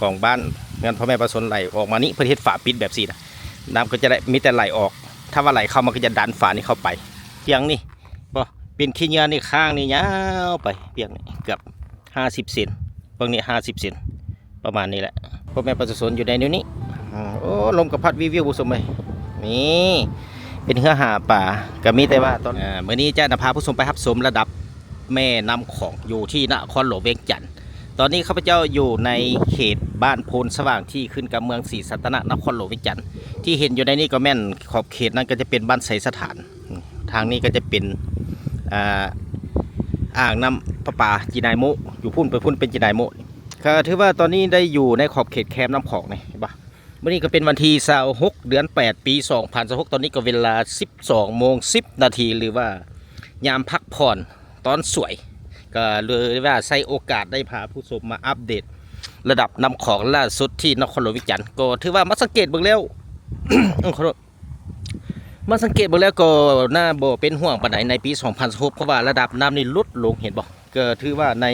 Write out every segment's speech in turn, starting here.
ของบ้านเงินพ่อแม่ประสนไหลออกมานี่เพื่อเฮ็ดฝาปิดแบบสี่นะน้ำก็จะได้มีแต่ไหลออกถ้าว่าไหลเข้ามันก็จะดันฝานี่เข้าไปเพียงนี่บ่เป็นขี้เหงื่อนี่ข้างนี่ยาวไปเพียงนี่เกือบ50 เซนบางนี่50 เซนประมาณนี้แหละพ่อแม่ประสนอยู่ในนิ้วนี้โอ้ลมกับพัดวิวผู้ชมเลยนี่เป็นเหือหาป่าก็มีแต่ว่าตอนเมื่อนี้จะนำพาผู้ชมไปรับชมระดับแม่น้ำของอยู่ที่นครหลวงเวียงจันทร์ตอนนี้ข้าพเจ้าอยู่ในเขตบ้านโพนสว่างที่ขึ้นกับเมืองศรีสัตนนครหลวงเวียงจันทร์ที่เห็นอยู่ในนี้ก็แม่นขอบเขตนั้นก็จะเป็นบ้านไสสถานทางนี้ก็จะเป็นอ่างน้ำประปาจีนายโมอยู่พุ่นไปพุ่นเป็นจีนายโมก็ถือว่าตอนนี้ได้อยู่ในขอบเขตแคมป์น้ำของนี่เห็นปะวันนี้ก็เป็นวันที่26 เดือน 8 ปี2026ตอนนี้ก็เวลา 12:10 นาทีหรือว่ายามพักผ่อนตอนสวยก็เลยว่าใช้โอกาสได้พาผู้ชมมาอัปเดตระดับน้ำของล่าสุดที่นครหลวงเวียงจันทร์ก็ถือว่ามาสังเกตเบิ่งแล้ว มาสังเกตเบิ่งแล้วก็น่าบ่เป็นห่วงปานใดในปี2026เพราะว่าระดับน้ำนี่ลดลงเห็นบ่ก็ถือว่าใน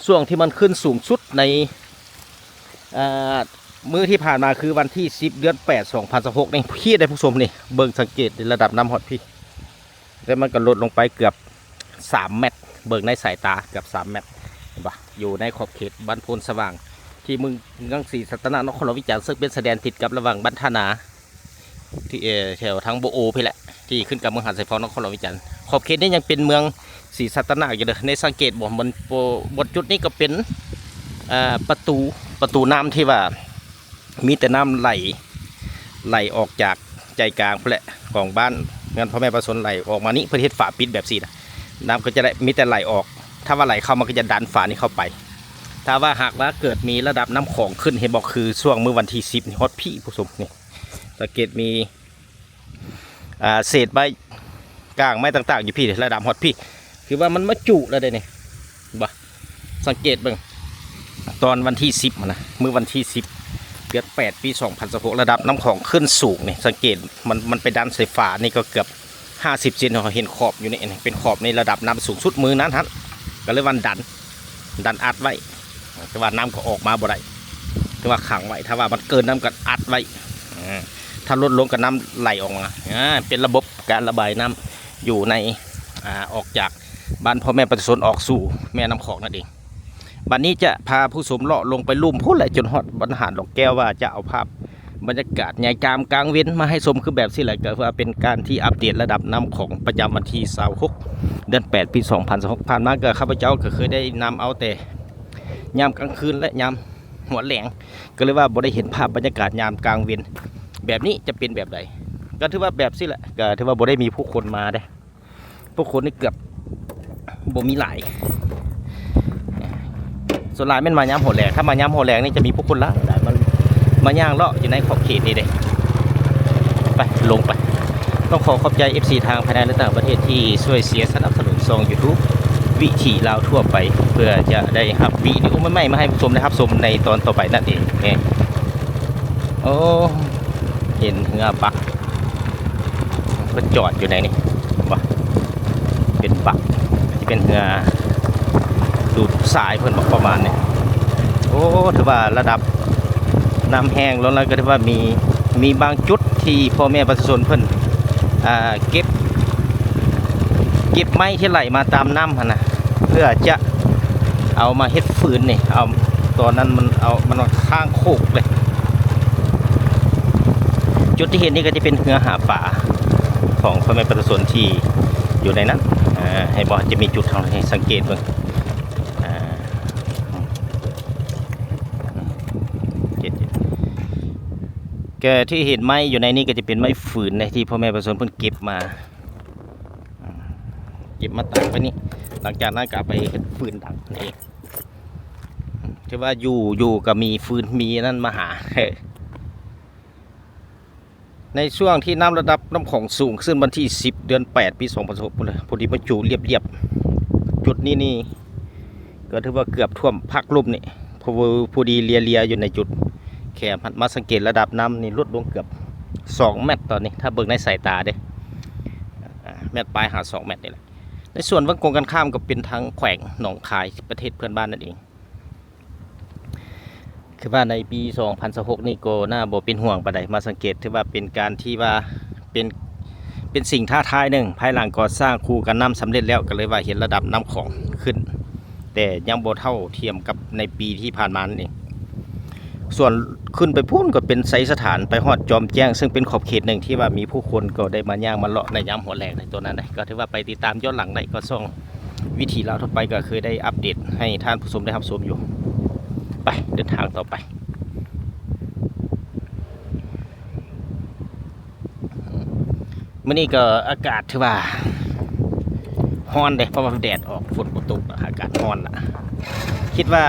ช่วงที่มันขึ้นสูงสุดในมื้อที่ผ่านมาคือวันที่10 เดือน 8 2026นี่พี่ได้ผู้ชมนี่เบิ่งสังเกตระดับน้ำฮอดพี่แต่มันก็ลดลงไปเกือบ3 เมตรเบิ่งในสายตาเกือบ3 เมตรเห็นปะอยู่ในขอบเขตบ้านโพนสว่างที่เมืองศรีสัตนนครหลวงเวียงจันทร์ซึ่งเป็นแสดนติดกับระหว่างบ้านท่านาที่แถวทางโบโอพี่แหละที่ขึ้นกับเมืองหาดทรายทองนครหลวงเวียงจันทร์ขอบเขตนี้ยังเป็นเมืองศรีสัตนอยู่เลยในสังเกตบนจุดนี้ก็เป็นประตูน้ำที่ว่ามีแต่น้ำไหลออกจากใจกลางแหละของบ้านเงินพ่อแม่ประสนไหลออกมานี่เพื่อเฮ็ดฝาปิดแบบสี่นะน้ำก็จะได้มีแต่ไหลออกถ้าว่าไหลเข้ามันก็จะดันฝานี่เข้าไปถ้าว่าหากว่าเกิดมีระดับน้ำของขึ้นเห็นบอกคือช่วงเมื่อวันที่10นี่ฮอตพี่ผู้ชมนี่สังเกตมีเศษใบก้างไม้ต่างๆอยู่พี่ระดับฮอตพี่คือว่ามันมาจุแล้วได้เนี่ยบ่สังเกตเบิ่งตอนวันที่10นะเมื่อวันที่10 เดือน 8 ปี2026ระดับน้ำของขึ้นสูงนี่สังเกตมันไปดันใส่ฝานี่ก็เกือบ50 เซนเราเห็นขอบอยู่นี่เป็นขอบในระดับน้ำสูงสุดมือนั้นฮะก็เลยวันดันอัดไว้แต่ว่าน้ำก็ออกมาบ่ได้แต่ว่าขังไว้ถ้าว่ามันเกินน้ำก็อัดไว้ถ้าลดลงก็น้ำไหลออกมาเป็นระบบการระบายน้ำอยู่ในออกจากบ้านพ่อแม่ประชาชนออกสู่แม่น้ำของนั่นเองบัดนี้จะพาผู้ชมเลาะลงไปลุ่มพุ่นแหละจนฮอดบรรหารดอกแก้วว่าจะเอาภาพบรรยากาศใหญ่กลางเว้นมาให้ชมคือแบบที่ไหนก็ว่าเป็นการที่อัปเดตระดับน้ำของประจำวันที่26 เดือน 8 ปี2026ผ่านมาก็ข้าพเจ้าก็เคยได้นำเอาแต่ยามกลางคืนและยามหัวแหลงก็เลยว่าบ่ได้เห็นภาพบรรยากาศยามกลางเว้นแบบนี้จะเป็นแบบใดก็ถือว่าแบบที่แหละก็ถือว่าบ่ได้มีผู้คนมาได้ผู้คนนี่เกือบบ่มีหลายส่วนหลายมันมายามหัวแหลงถ้ามายามหัวแหลงนี่จะมีผู้คนละมันมาย่างเลาะอยู่ในขอบเขตนี่เด้ไปลงไปต้องขอบใจ FC ทางภายในและต่างประเทศที่ช่วยเสียสนับสนุนซอง YouTube วิถีลาวทั่วไปเพื่อจะได้รับวิดีโอใหม่ๆมาให้ผู้ชมได้รับชมในตอนต่อไปนั่นเองนี่โอ้เห็นเงือปักก็จอดอยู่ในนี่ว่าเป็นปักที่เป็นเงือดูดสายเพิ่นบอกประมาณนี้โอ้ถือว่าระดับน้ำแห้งแล้วก็ถือว่ามีบางจุดที่พ่อแม่ประชาชนเพิ่นเก็บไม้ที่ไหลมาตามน้ำนะเพื่อจะเอามาเฮ็ดฟืนนี่เอาตอนนั้นมันข้างโคกเลยจุดที่เห็นนี่ก็จะเป็นเหือหาป่าของพ่อแม่ประชาชนที่อยู่ในนั้นให้บอกจะมีจุดทางให้สังเกตเบิ่งแกที่เห็นไม้อยู่ในนี้ก็จะเป็นไม้ฝืนในที่พ่อแม่ประชาชนเพิ่นเก็บมาตั้งไปนี่หลังจากนั้นก็ไปเฮ็ดฟืนดังนี่เองที่ว่าอยู่ก็มีฟืนมีนั่นมาหาในช่วงที่ระดับน้ำของสูงขึ้นวันที่10 เดือน 8 ปี2026เลยพอดีมาจูเรียบจุดนี้ก็ถือว่าเกือบท่วมภาคลุ่มนี่พอดีเลียอยู่ในจุดแคมมาสังเกตระดับน้ำนี่ลดลงเกือบ2 เมตรตอนนี้ถ้าเบิ่งในสายตาเด้เมตรปลายหา2 เมตรนี่แหละในส่วนวังกงกันข้ามก็เป็นทางแขวงหนองคายประเทศเพื่อนบ้านนั่นเอง คือว่าในปี2026นี่ก็น่าบ่เป็นห่วงปานใดมาสังเกตถือว่าเป็นการที่ว่าเป็นเป็นสิ่งท้าทายหนึ่งภายหลังก่อสร้างคูกันน้ำสำเร็จแล้วก็เลยว่าเห็นระดับน้ำของขึ้นแต่ยังบ่เท่าเทียมกับในปีที่ผ่านมานั่นเองส่วนขึ้นไปพุ่นก็เป็นไซสถานไปฮอดจอมแจ้งซึ่งเป็นขอบเขตหนึ่งที่ว่ามีผู้คนก็ได้มาย่างมาเลาะในยามหัวแหลกในตัวนั้นได้ก็ถือว่าไปติดตามย้อนหลังได้ก็ส่องวิธีเราทั่วไปก็เคยได้อัปเดตให้ท่านผู้ชมได้รับชมอยู่ไปเดินทางต่อไปมื้อนี้ก็อากาศถือว่าร้อนเด้เพราะว่าแดดออกฝนบ่ตกอากาศร้อนล่ะคิดว่า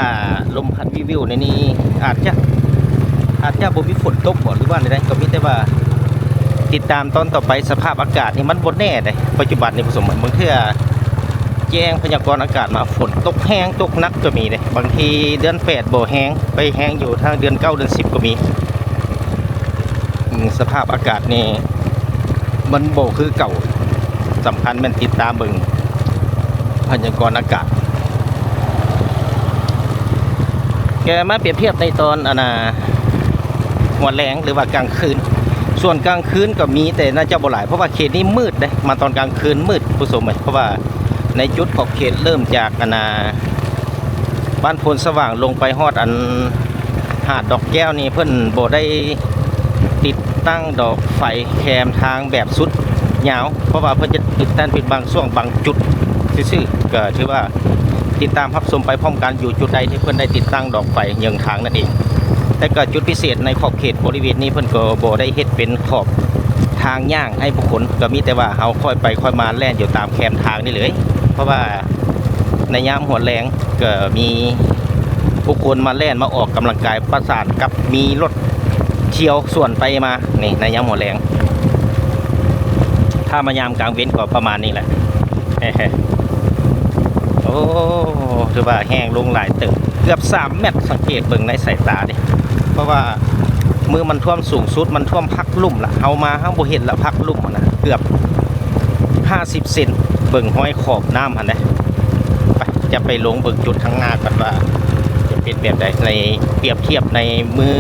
ลมพัดวิวในนี้อาจจะบ่มีฝนตกบ่หรือว่าใดๆก็มีแต่ว่าติดตามตอนต่อไปสภาพอากาศนี่มันบ่แน่เด้ปัจจุบันนี่ผสมบางเทื่อแจ้งพยากรณ์อากาศมาฝนตกแห้งตกหนักก็มีเด้บางทีเดือน8บ่แห้งไปแห้งอยู่ทางเดือน9เดือน10ก็มีสภาพอากาศนี่มันบ่คือเก่าสำคัญแม่นติดตามเบิ่งพยากรณ์อากาศแกมาเปรียบเทียบในตอนหัวแรงหรือว่ากลางคืนส่วนกลางคืนก็มีแต่น่าจะบ่หลายเพราะว่าเขตนี้มืดเด้มาตอนกลางคืนมืดผู้ชมเพราะว่าในจุดขอบเขตเริ่มจากบ้านโพนสว่างลงไปฮอดหาดดอกแก้วนี่เพิ่นบ่ได้ติดตั้งดอกไฟแคมทางแบบสุดยาวเพราะว่าเพิ่นจะติดตั้งเป็นบางช่วงบางจุดซื่อๆก็ถือว่าติดตามรับชมไปพร้อมกันอยู่จุดใดที่เพิ่นได้ติดตั้งดอกไฟเยื้องทางนั่นเองแต่ก็จุดพิเศษในขอบเขตบริเวณนี้เพิ่นก็บ่ได้เฮ็ดเป็นขอบทางย่างให้ผู้คนก็มีแต่ว่าเฮาค่อยไปค่อยมาแล่นอยู่ตามแคมทางนี่เลยเพราะว่าในยามหัวแรงก็มีผู้คนมาแล่นมาออกกำลังกายประสานกับมีรถเที่ยวส่วนไปมานี่ในยามหัวแรงถ้ามายามกลางเว้นก็ประมาณนี้แหละโอ้ถือว่าแห้งลงหลายตึกเกือบ3 เมตรสังเกตเบิ่งในสายตาดิเพราะว่ามือมันท่วมสูงสุดมันท่วมพักลุ่มละเอามาห้างบ่เห็นละพักลุ่มนะเกือบ50 เซนเบิ่งห้อยขอบน้ำหันนะไปจะไปลงเบิ่งจุดข้างหน้ากันว่าจะเป็นแบบใดในเปรียบเทียบในมือ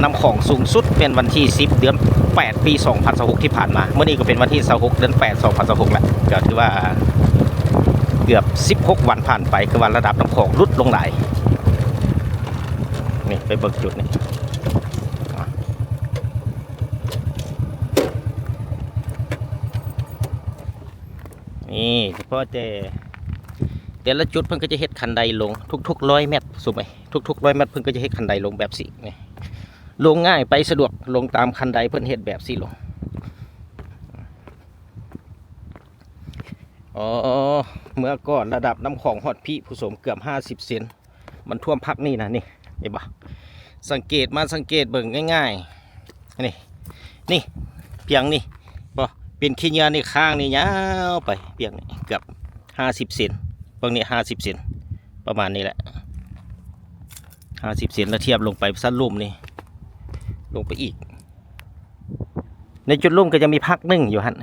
นำของสูงสุดเป็นวันที่10 เดือน 8 ปี2026ที่ผ่านมาเมื่อนี้ก็เป็นวันที่26 เดือน 8 2026แล้วก็ถือว่าเกือบ16 วันผ่านไปคือว่าระดับน้ำของลดลงหลายนี่ไปเบิกจุดนี่นี่เฉพาะแต่ละจุดเพิ่นก็จะเฮ็ดคันไดลงทุกๆ100 เมตรสุดไหมทุกๆ100 เมตรเพิ่นก็จะเฮ็ดคันไดลงแบบสินี่ลงง่ายไปสะดวกลงตามคันไดเพิ่นเฮ็ดแบบสิลงอ๋อเมื่อก่อนระดับน้ำของฮอดพี่ผู้สมเกือบ50 เซนมันท่วมพักนี่นะนี่เห็นปะสังเกตเบิ่งง่ายๆนี่เพียงนี่บ่เป็นขี้เหงื่อนี่ข้างนี่ยาวไปเพียงนี่เกือบ50 เซนเบิ่งนี่50 เซนประมาณนี้แหละ50 เซนแล้วเทียบลงไปสั้นลุ่มนี่ลงไปอีกในจุดลุ่มก็จะมีพักหนึ่งอยู่ฮะ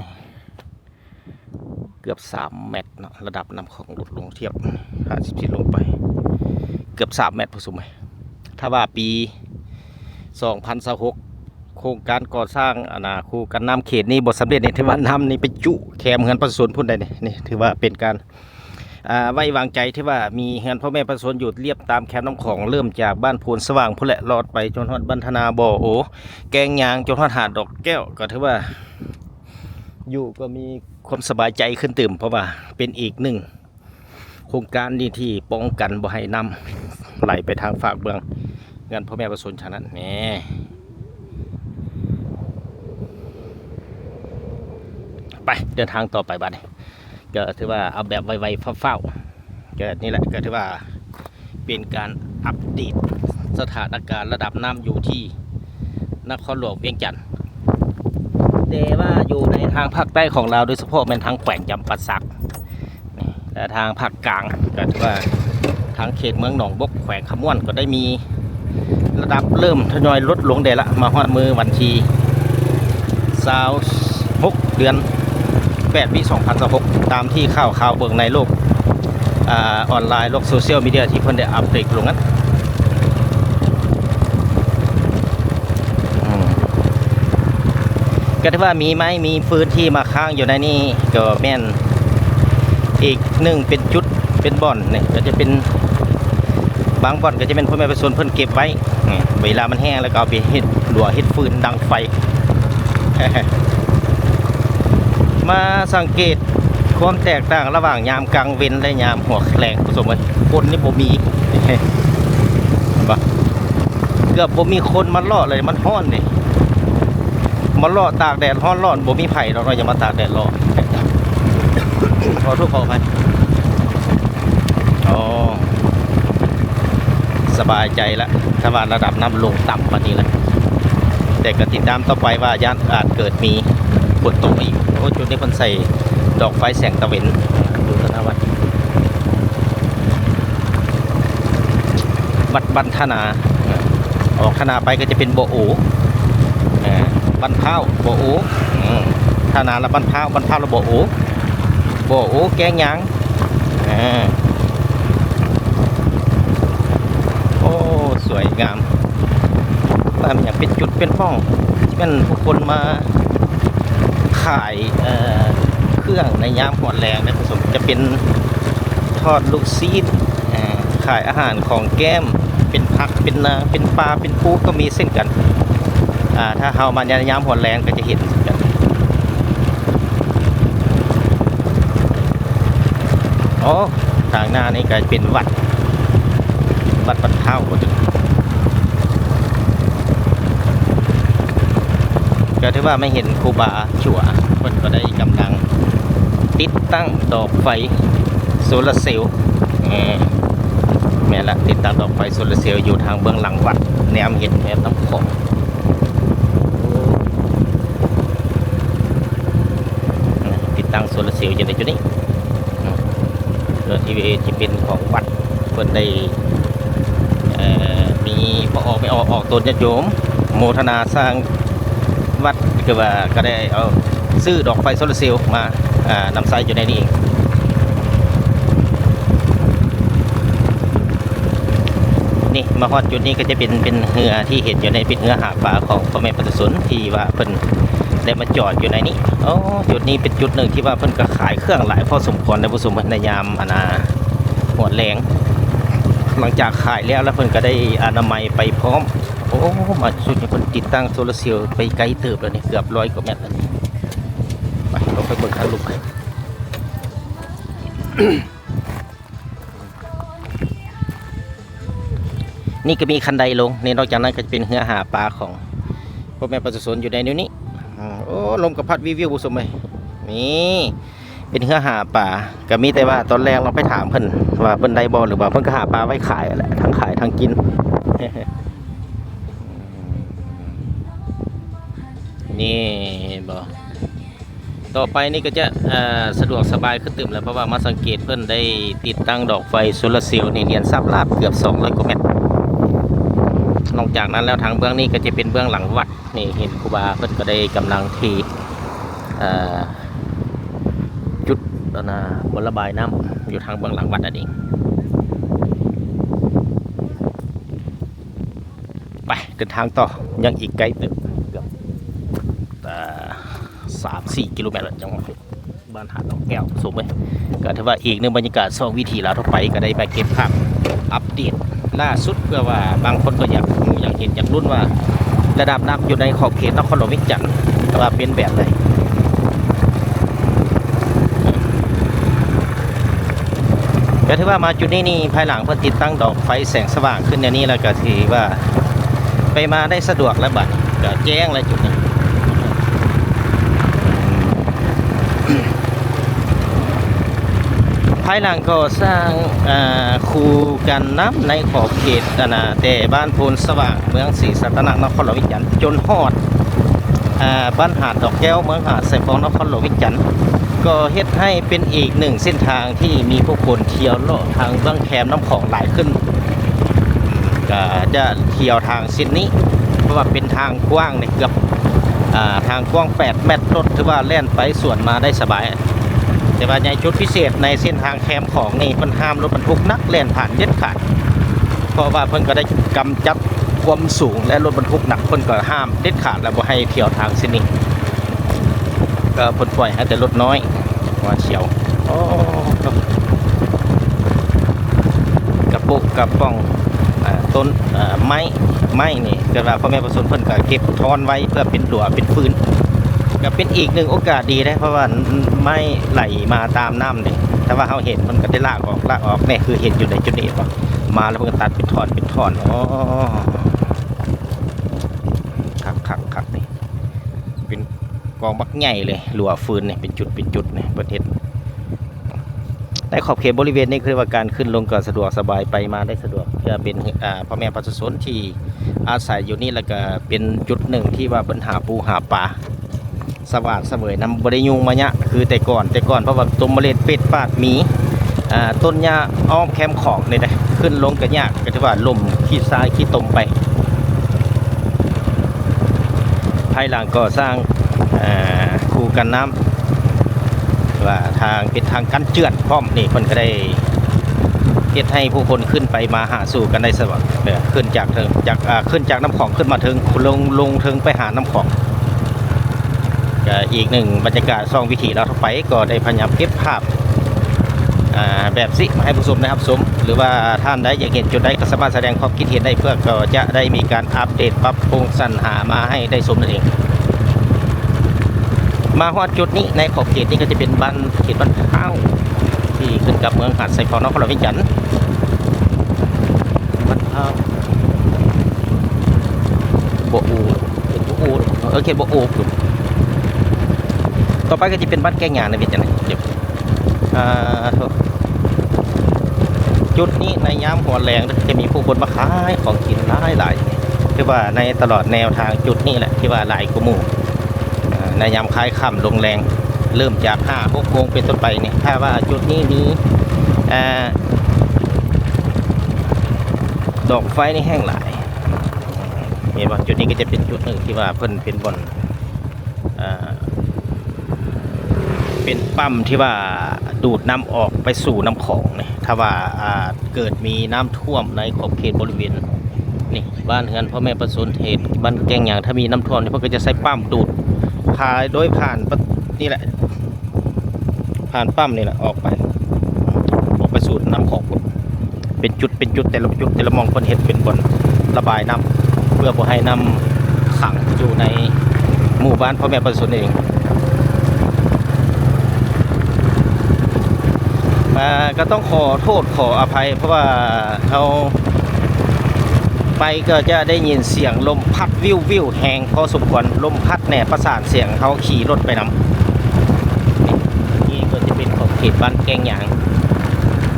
เกือบ3 เมตรเนาะระดับน้ำของลดลงเทียบ50 เซนลงไปเกือบ3 เมตรผู้ชมถ้าว่าปี2026โครงการก่อสร้างคูกันน้ำเขตนี้บทสำเร็จนี่ถือว่าน้ำนี่ไปจุแคมเงินประชาชนพุ่นใดนี่ถือว่าเป็นการไว้วางใจที่ว่ามีเงินพ่อแม่ประชาชนอยู่เรียบตามแคมน้ำของเริ่มจากบ้านโพนสว่างพุ่นแหละลอดไปจนฮอดบรรทนาบ่อโอแกงยางจนฮอดหาดดอกแก้วก็ถือว่าอยู่ก็มีความสบายใจขึ้นตื่มเพราะว่าเป็นอีกหนึ่งโครงการนี้ที่ป้องกันบ่ให้น้ำไหลไปทางฝากเบืองเงินพ่อแม่ประชาชนฉะนั้นแหมไปเดินทางต่อไปบ้านก็ถือว่าเอาแบบไวๆเฝ้าๆก็นี่แหละก็ถือว่าเป็นการอัปเดตสถานการณ์ระดับน้ำอยู่ที่นครหลวงเวียงจันทร์แต่ว่าอยู่ในทางภาคใต้ของเราโดยเฉพาะเป็นทางแขวงจำปาสักแต่ทางภาคกลางก็ถือว่าทางเขตเมืองหนองบกแขวงขมวนก็ได้มีระดับเริ่มทยอยลดลงได้ละมาฮอดมือวันที่26 เดือน 8 ปี2026ตามที่ข่าวเบิ่งในโลกออนไลน์โลกโซเชียลมีเดียที่เพิ่นได้อัปเดตลงนั้น ก็ถือว่ามีไหมมีพื้นที่มาค้างอยู่ในนี่ก็แม่นอีกหนึ่งเป็นจุดเป็นบ่อนเนี่ยก็จะเป็นบางบ่อนก็จะเป็นพ่อแม่ประชาชนเพิ่นเก็บไว้เวลามันแห้งแล้วก็เอาไปเฮ็ดดัวเฮ็ดฟืนดังไฟ มาสังเกตความแตกต่างระหว่างยามกลางเว้นและยามหัวแรงผสมกันคนนี่บ่มี บ่เกือบบ่มีคนมาล่อเลยมันร้อนนี่มาล่อตากแดดร้อนร้อนบ่มีไผเราอย่ามาตากแดดร้อน ขอโทษขออภัยอ๋อสบายใจแล้วถ้าว่าระดับน้ำลงต่ำกว่านี้แล้วแต่ก็ติดตามต่อไปว่าย่านอาจเกิดมีฝนตกอีกโอ้จุดนี้คนใส่ดอกไฟแสงตะเวนดูธนวัฒน์วัดบันทนาออกธนาไปก็จะเป็นโบโอบันเท้าโบโอธนาละบันเท้าละโบโอโบโอแกงยังโอ้สวยงามตามอย่างเป็นจุดเป็นห้องที่เป็นผู้คนมาขายเครื่องในยามหอดแรงนะผสมจะเป็นทอดลูกซีดขายอาหารของแก้มเป็นผักเป็นนาเป็นปลาเป็นปูก็มีเส้นกันถ้าเฮามาในยามหอดแรงก็จะเห็นกันโอ้ทางหน้านี่ก็เป็นวัดบัดเท้าก็ถือว่าไม่เห็นครูบาชัวคนก็ได้กำลังติดตั้งดอกไฟโซลาร์เซลล์แม่ละติดตั้งดอกไฟโซลาร์เซลล์อยู่ทางเบื้องหลังวัดแนมเห็นแนมน้ำของติดตั้งโซลาร์เซลล์อยู่ในจุดนี้ทีวีที่เป็นของวัดเพิ่นได้มีพอออกไม่ออกตนญาติโยมโมทนาสร้างวัดก็ว่าก็ได้เอาซื้อดอกไฟโซลาร์เซลล์มานำใส่อยู่ในนี้เองนี่มาฮอดจุดนี้ก็จะเป็นเรือที่เห็นอยู่ในเป็นเรือหาปลาของพ่อแม่ประชาชนที่ว่าเพิ่นได้มาจอดอยู่ในนี้โอ้จุดนี้เป็นจุดหนึ่งที่ว่าเพิ่นก็ขายเครื่องหลายพอสมควรในผู้สมในยามหัวแรงหลังจากขายแล้วเพิ่นก็ได้อนามัยไปพร้อมโอ้มาสุดนี้เพิ่นติดตั้งโซลาร์เซลล์ไปไกลเติบแล้วนี่เกือบ100 กว่าเมตรแล้วนี่ไปเราไปเบิ่งทางลุก นี่ก็มีคันไดลงนี่นอกจากนั้นก็จะเป็นเรือหาปลาของพ่อแม่ประชาชนอยู่ในนิ้วนี้โอ้ลมกระพัดวิวผู้ชมเลยนี่เป็นเรือหาปลาก็มีแต่ว่าตอนแรกเราไปถามเพิ่นว่าเพิ่นได้บ่หรือว่าเพิ่นก็หาปลาไว้ขายแหละทั้งขายทั้งกิน นี่บ่ต่อไปนี่ก็จะสะดวกสบายขึ้นตื่มแล้วเพราะว่ามาสังเกตเพิ่นได้ติดตั้งดอกไฟโซลาร์เซลล์นี่เนียนซับลาบเกือบ200 กว่าเมตรนอกจากนั้นแล้วทางเบื้องนี้ก็จะเป็นเบื้องหลังวัดนี่เห็นครูบาเพิ่นก็ได้กำลังทีจุดบนระบายน้ำอยู่ทางเบื้องหลังวัดนั่นเองไปเดินทางต่อยังอีกไกลเกือบ3-4 กิโลเมตรจังหวัดบ้านหาดหนองแก้วสูงไหมก็ถือว่าอีกหนึ่งบรรยากาศ2 วิธีเราทั่วไปก็ได้ไปเก็บภาพอัปเดตล่าสุดเพื่อว่าบางคนก็อยากเห็นอยากรุ่นว่าระดับน้ำอยู่ในขอบเขตนครหลวงวิจันทร์ว่าเป็นแบบไหนก็ถือว่ามาจุดนี้นี่ภายหลังเพิ่นติดตั้งดอกไฟแสงสว่างขึ้นในนี้แล้วก็ถือว่าไปมาได้สะดวกและบัดก็แจ้งเลยจุดนี้ภายหลังก็สร้างคูกันน้ำในขอบเขตแต่บ้านโพนสว่างเมืองศรีสัตนครหลวงวิจันทร์จนฮอดบ้านหาดดอกแก้วเมืองหาดไซฟองนครหลวงวิจันทร์ก็เฮ็ดให้เป็นอีกหนึ่งเส้นทางที่มีผู้คนเที่ยวเลาะทางเบื้องแคมน้ำของหลายขึ้นก็จะเที่ยวทางเส้นนี้เพราะว่าเป็นทางกว้างเนี่ยเกือบทางกว้าง8 เมตรรถถือว่าแล่นไปสวนมาได้สบายแต่ว่าในจุดพิเศษในเส้นทางแคมของนี่เพิ่นห้ามรถบรรทุกนักแล่นผ่านเด็ดขาดเพราะว่าเพิ่นก็ได้กำจัดความสูงและรถบรรทุกหนักเพิ่นก็ห้ามเด็ดขาดแล้วบ่ให้เที่ยวทางเส้นนี้ ก็ผลปล่อยให้แต่ลดน้อยว่าเฉียวโอ้กระปุกกระป๋องต้นไม้นี่ก็ว่าพ่อแม่ประชาชนเพิ่นก็เก็บทอนไว้เพื่อเป็นหลัวเป็นฟืนก็เป็นอีกหนึ่งโอกาสดีนะเพราะว่าไม้ไหลมาตามน้ำนี่ถ้าว่าเขาเห็นมันก็ได้ลากออกนี่คือเห็นอยู่ในจุดนี้ป่ะมาแล้วมันก็ตัดเป็นท่อนอ๋อคักนี่เป็นกองบักใหญ่เลยหลัวฟืนเนี่ยเป็นจุดเนี่ยประเทศในขอบเขตบริเวณนี้คือว่าการขึ้นลงก็สะดวกสบายไปมาได้สะดวกจะเป็นพ่อแม่ประชาชนที่อาศัยอยู่นี่แล้วก็เป็นจุดหนึ่งที่ว่าปัญหาปูหาปลาสว่างเสมอนำบริยุงมาเนี่ยคือแต่ก่อนเพราะว่าต้นมะเร็ดเป็ดปาดหมีต้นหญ้าอ้อมแคมของเนี่ยนะขึ้นลงกันยากก็ถือว่าลมขี้ทรายขี้ตมไปภายหลังก็สร้างคูกันน้ำว่าทางเป็นทางกั้นเจือนพร้อมนี่คนก็ได้เฮ็ดให้ผู้คนขึ้นไปมาหาสู่กันได้สะดวกขึ้นจากขึ้นจากน้ำของขึ้นมาถึงลงถึงไปหาน้ำของก็อีกหนึ่งบรรยากาศซ่องวิถีเราทั่วไปก็ได้พยายามเก็บภาพแบบสิมาให้ผู้ชมนะครับชมหรือว่าท่านใดอยากเห็นจุดใดก็สามารถแสดงความคิดเห็นได้เพื่อก็จะได้มีการอัปเดตปรับปรุงสรรหามาให้ได้ชมนั่นเองมาฮอดจุดนี้ในขอบเขตนี้ก็จะเป็นบ้านเขตบ้านข้าวที่ขึ้นกับเมืองหาดทรายทองนครวิจันทร์บ้านข้าวโบอูเขตโบอูต่อไปก็จะเป็นบ้านแก้งยาในวิจันทร์เดี๋ยวจุดนี้ในย้ำหัวแรงจะมีผู้คนมาขายของกินหลายคือว่าในตลอดแนวทางจุดนี้แหละที่ว่าหลายกมู่ในยามคล้ายค่ำลงแรงเริ่มจาก5-6 โมงเป็นต้นไปเนี่ยถ้าว่าจุดนี้มีดอกไฟนี่แห้งหลายเห็นว่าจุดนี้ก็จะเป็นจุดหนึ่งที่ว่าเพิ่นเป็นบ่อนเป็นปั๊มที่ว่าดูดน้ำออกไปสู่น้ำของเนี่ยถ้าว่าเกิดมีน้ำท่วมในขอบเขตบริเวณนี่บ้านเฮือนพ่อแม่ประสนเหตุบ้านแกงอย่างถ้ามีน้ำท่วมเนี่ยเพิ่นก็จะใช้ปั๊มดูดพายโดยผ่านนี่แหละผ่านปั๊มนี่แหละออกไปสู่น้ำของเป็นจุดแต่ละจุดแต่ละมองคนเห็นเป็นบนระบายน้ำเพื่อบ่ให้น้ำขังอยู่ในหมู่บ้านพ่อแม่ประสนเองก็ต้องขอโทษขออภัยเพราะว่าเขาไปก็จะได้ยินเสียงลมพัดวิวแหงพอสมควรลมพัดแหน่ประสานเสียงเขาขี่รถไปนำนี่ก็จะเป็นของเขตบ้านแกงหยาง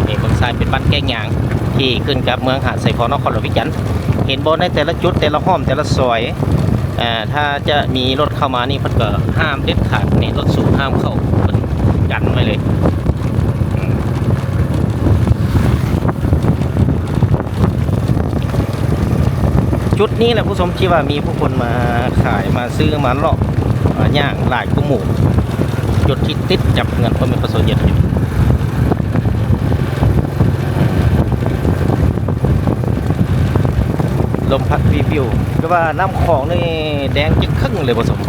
นี่บางซ้ายเป็นบ้านแกงหยางที่ขึ้นกับเมืองหาดทรายทองนครวิจันทร์เห็นบนในแต่ละจุดแต่ละห้อมแต่ละซอยถ้าจะมีรถเข้ามานี่เพิ่นก็ห้ามเด็ดขาดนี่รถสูงห้ามเข้าเพิ่นกันไว้เลยจุดนี้แหละผู้ชมที่ว่ามีผู้คนมาขายมาซื้อมาเลาะย่างหลายกุหมู่จุดที่ติดจับเงินพ่อแม่ประสบเหตุลมพัดวิวก็ว่าน้ำของนี่แดงจึงครึ่งเลยผสม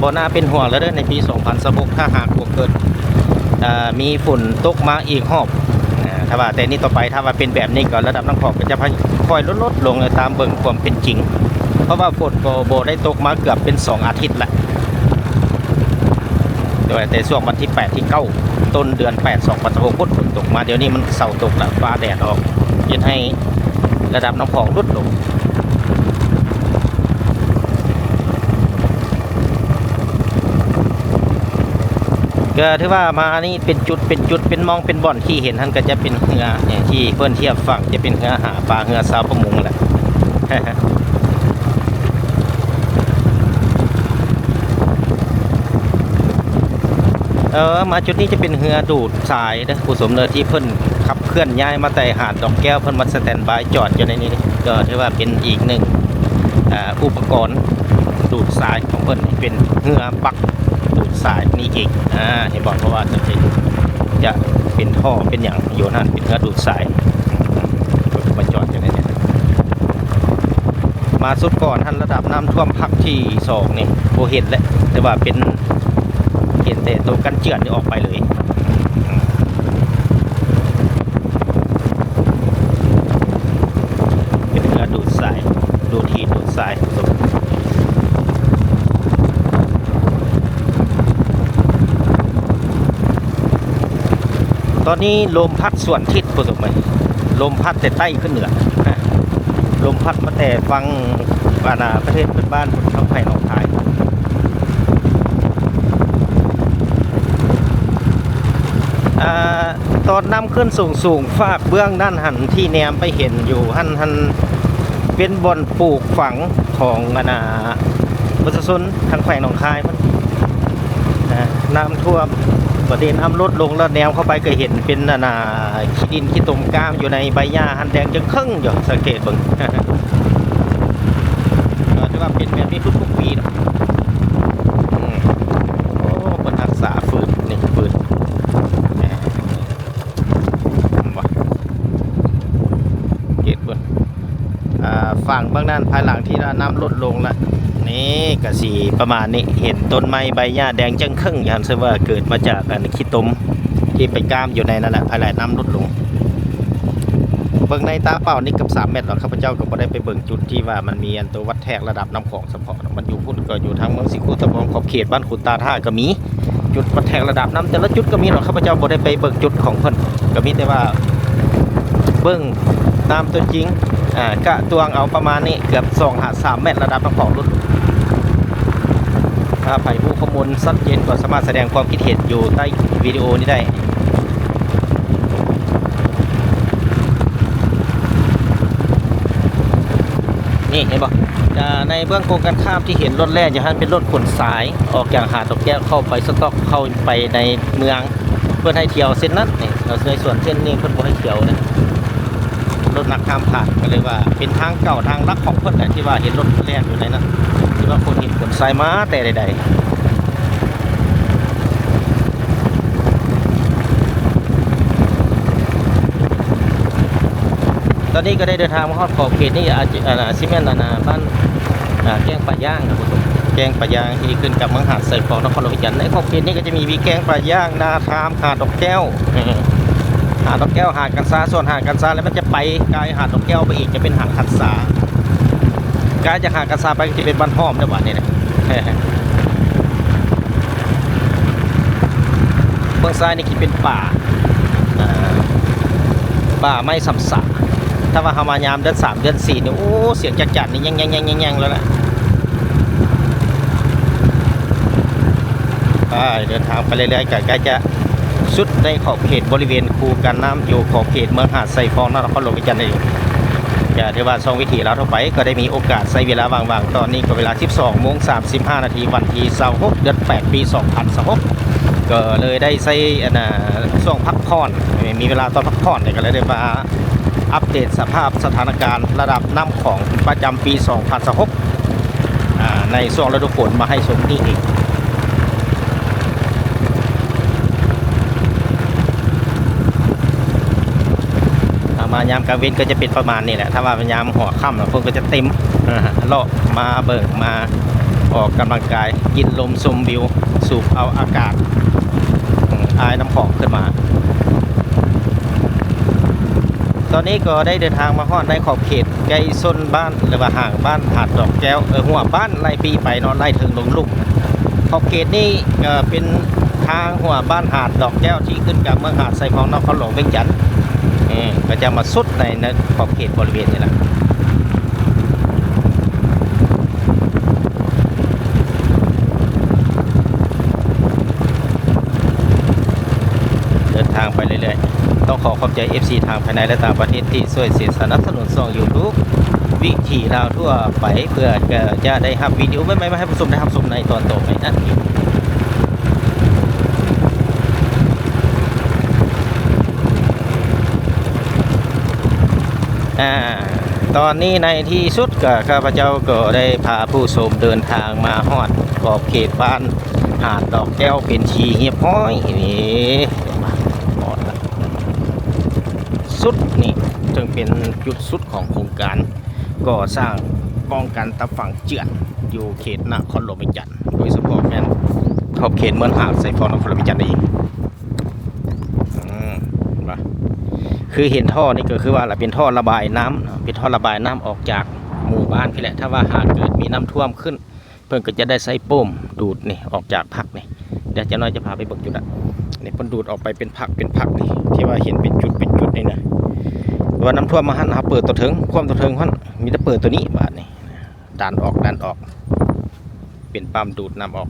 บ่น่าเป็นห่วงแล้วเด้อในปี2026ถ้าหากเกิดมีฝนตกมาอีกรอบถ้าว่าแต่นี่ต่อไปถ้าว่าเป็นแบบนี้ก็ระดับน้ำของก็จะค่อยลดลงตามเบิ่งความเป็นจริงเพราะว่าฝนโบได้ตกมาเกือบเป็น2 อาทิตย์ละแต่ช่วงวันที่8ที่9ต้นเดือน8 2026ฝนตกมาเดี๋ยวนี้มันเสาตกแล้วฟ้าแดดออกยิ่งให้ระดับน้ำของลดลงก็ถือว่ามานี่เป็นจุดเป็นมองเป็นบ่อนที่เห็นท่านก็จะเป็นเรือเนี่ยที่เพื่อนเทียบฝั่งจะเป็นเรือหาปลาเรือสาวประมงแหละ มาจุดนี้จะเป็นเรือดูดทรายนะผู้สมเนอที่เพิ่นขับเคลื่อนย้ายมาแต่หาดดอกแก้วเพิ่นมาสแตนบายจอดอยู่ในนี้ก็ถือว่าเป็นอีกหนึ่งอุปกรณ์ดูดทรายของเพิ่นเป็นเรือปักดูดทรายนี่อีกเห็นบอกเพราะว่าจะเป็นท่อเป็นอย่างโยนหันเป็นเรือดูดทรายมาจอดอยู่ในนี้มาสุดก่อนท่านระดับน้ำท่วมพักที่2นี่โบเห็นแล้วแต่ว่าเป็น แต่ตัวกันเจือนนี่ออกไปเลยเป็นเรือดูดทรายดูดหินดูดทรายตอนนี้ลมพัดส่วนทิศประสบไหมลมพัดแต่ใต้ขึ้นเหนือลมพัดมาแต่ฟังประเทศเพื่อนบ้านทางไผ่หนองคายตอนน้ำขึ้นสูงฝากเบื้องด้านหันที่แนมไปเห็นอยู่หันเป็นบ่อนปลูกฝังของประชาชนทางแขวงหนองคายมันน้ำท่วมประเด็นน้ำลดลงแล้วแนวเข้าไปก็เห็นเป็นขี้ดินขี้ตุ่มก้ามอยู่ในใบหญ้าหันแดงจังครึ่งอยู่สังเกตเบิ่งถือว่าเป็นแบบนี้ทุกปีนะโอ้บนรักษาฝืนนี่ฝืนเกตเบิ่งฝั่งเบื้องนั้นภายหลังที่น้ำลดลงแล้วนี่กะสีประมาณนี้เห็นต้นไม้ใบหญ้าแดงจังครึ่งยันเชื่อว่าเกิดมาจากขี้ตมที่ไปก้ามอยู่ในนั่นแหละภายหลังน้ำลดลงเบิ่งในตาเปล่านี่กับ3 เมตรหรอกข้าพเจ้าก็บ่ได้ไปเบิ่งจุดที่ว่ามันมีตัววัดแทกระดับน้ำของเฉพาะมันอยู่พุ่นก็อยู่ทางเมืองสิคูตะบองขอบเขตบ้านขุนตาท่าก็มีจุดวัดแทกระดับน้ำแต่ละจุดก็มีหรอกข้าพเจ้าบ่ได้ไปเบิ่งจุดของเพิ่นก็มีแต่ว่าเบิ่งตามตัวจริงกะตวงเอาประมาณนี้เกือบ2-3 เมตรระดับน้ำของลดถ้าใครผู้ข้อมูลชัดเจนก็สามารถแสดงความคิดเห็นอยู่ใต้วิดีโอนี้ได้นี่เห็นป่ะในเบื้องโครงการข้ามที่เห็นรถแล่อย่างนั้นเป็นรถขนสายออกจากหาดดอกแก้วเข้าไปสต็อกเข้าไปในเมืองเพื่อให้เที่ยวเส้นนั้นนี่เราในส่วนเส้นนี้เพื่อนบอกให้เที่ยวนะรถนักข้ามผ่านก็เลยว่าเป็นทางเก่าทางลักของเพื่อนแหละที่ว่าเห็นรถแล่อยู่ในนั้นที่ว่าคนเห็นขนสายม้าแต่ใดตอนนี้ก็ได้เดินทางมาฮอดขอบเขตนี่ซิเมนต์บ้านแกงป่าย่างครับผมแกงป่าย่างที่ขึ้นกับเมืองหาดใส่ฟองนครหลวงจันทร์ในขอบเขตนี้ก็จะมีแกงป่าย่างนาทามหาดดอกแก้วหาดดอกแก้วหาดกันซาส่วนหาดกันซาแล้วมันจะไปกายหาดดอกแก้วไปอีกจะเป็นหาดคันซากายจากหาดกันซาไปจะเป็นบ้านห้อมได้หว่านี่นะเบื้องซ้ายนี่คิดเป็นป่าไม่สัมสะถ้าว่าเฮามายามเดือน3 เดือน4เนี่ยโอ้เสียงจัดๆนี่ยังแล้วล่ะไปเดินทางไปเรื่อยๆใกล้ๆจะสุดในขอบเขตบริเวณคูกันน้ำอยู่ขอบเขตเมืองหาดไซฟองนครหลวงจันทร์ได้อยู่จะถือว่า2 วิธีแล้วทั่วไปก็ได้มีโอกาสใช้เวลาว่างๆตอนนี้ก็เวลา 12:35 นาทีวันที่26 เดือน 8 ปี 2026ก็เลยได้ใช้ช่วงพักผ่อนมีเวลาตอนพักผ่อนเนี่ยก็เลยได้มาอัปเดตสภาพสถานการณ์ระดับน้ำของประจำปี 2026ในช่วงฤดูฝนมาให้ชมนี่อีกมายามกลางเว้นก็จะเป็นประมาณนี้แหละถ้าว่ายามหัวค่ำแล้วพวกก็จะเต็มเลาะมาเบิกมาออกกำลังกายกินลมชมวิวสูบเอาอากาศอายน้ำของขึ้นมาตอนนี้ก็ได้เดินทางมาฮอดในขอบเขตใกล้ส้นบ้านหรือว่าห่างบ้านหาดดอกแก้วหัวบ้านไล่ปีไปนอนไล่ถึงลงลุ่มขอบเขตนี้เป็นทางหัวบ้านหาดดอกแก้วที่ขึ้นกับเมืองหาดไซฟองนครหลวงเวียงจันทร์ก็จะมาสุดในขอบเขตบริเวณนี้แหละเดินทางไปเรื่อยๆต้องขอขอบใจ FC ทางภายในและต่างประเทศที่ช่วยสนับสนุนช่อง YouTube วิถีลาวทั่วไปเพื่อจะได้รับวิดีโอไม่ให้ผู้ชมได้รับชมในตอนต่อไปนั่นเองตอนนี้ในที่สุดก็ข้าพเจ้าก็ได้พาผู้ชมเดินทางมาฮอดขอบเขตบ้านหาดดอกแก้วเป็นทีเฮียบห้อยนี่สุดนี่จึงเป็นจุดสุดของโครงการก่อสร้างป้องกันตะฝั่งเจือนอยู่เขตนครหลวงเวียงจันทร์โดยเฉพาะแม่น ขอบเขตเหมือนหาดใส่ฟองน้ำฝนลำพิจันทร์ได้อีกเห็นปะคือเห็นท่อนี่ก็คือว่าเป็นท่อระบายน้ำเนาะเป็นท่อระบายน้ำออกจากหมู่บ้านพี่แหละถ้าว่าหากเกิดมีน้ำท่วมขึ้น เพิ่นก็จะได้ใส่โป้มดูดนี่ออกจากผักนี่เดี๋ยวเจะน้อยจะพาไปเบิ่งจุดอ่ะนี่เพิ่นดูดออกไปเป็นผักนี่ที่ว่าเห็นเป็นจุดนี่นะว่าน้ำท่วมมาหันหาเปิดตัวเถิงความตัวเถิงหันมีแต่เปิดตัวนี้บาดนี่ดันออกเป็นปั๊มดูดน้ำออก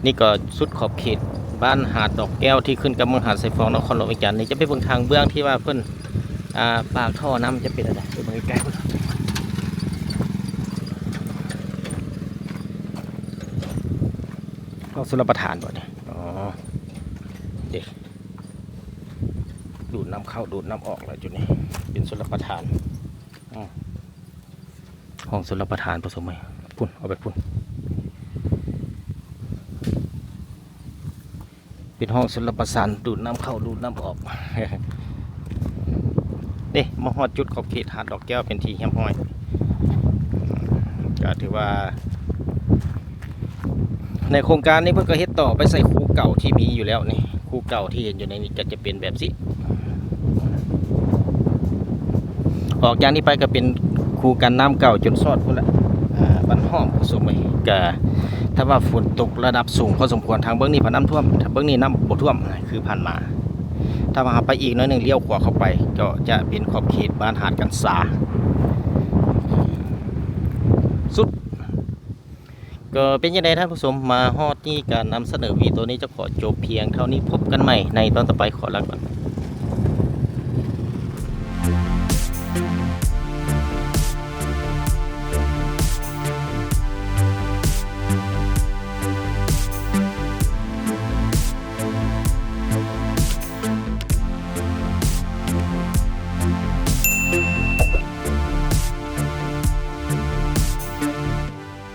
นี่ก็สุดขอบเขตบ้านหาดดอกแก้วที่ขึ้นกับเมืองหาดไซฟองนครหลวงวิจารณ์นี่จะไปเบิ่งทางเบื้องที่ว่าเพิ่นปากท่อน้ำจะเป็นอะไรไปเบิ่งใกล้ๆเอาสุรประทานบ่เนี่ยอ๋อเด็กดูดน้ำเข้าดูดน้ำออกแล้วจุดนี้เป็นสุรประทานห้องสุรประทานผสมไหมพุ่นเอาไปพุ่นเป็นห้องสุรประทานดูดน้ำเข้าดูดน้ำออกเด้มาฮอดจุดขอบเขตหาดดอกแก้วเป็นที่เฮี้ยมห้อยก็ถือว่าในโครงการนี้เพื่อก็เฮ็ดต่อไปใส่คูเก่าที่มีอยู่แล้วนี่คูเก่าที่เห็นอยู่ในนี้ก็จะเป็นแบบสิออกจากนี้ไปก็เป็นคูกันน้ำเก่าจนซอดพุ่นละบันห้อมผสมไปก็ถ้าว่าฝนตกระดับสูงพอสมควรทางเบื้องนี้ผ่านน้ำท่วมถ้าเบื้องนี้น้ำบ่ท่วมคือผ่านมาถ้ามาไปอีกน้อยหนึ่งเลี้ยวขวาเข้าไปก็จะเป็นขอบเขตบ้านหาดกันสาสุดก็เป็นยังไงท่านผู้ชมมาฮอดที่การนำเสนอวีตัวนี้จะขอจบเพียงเท่านี้พบกันใหม่ในตอนต่อไปขอลาก่อน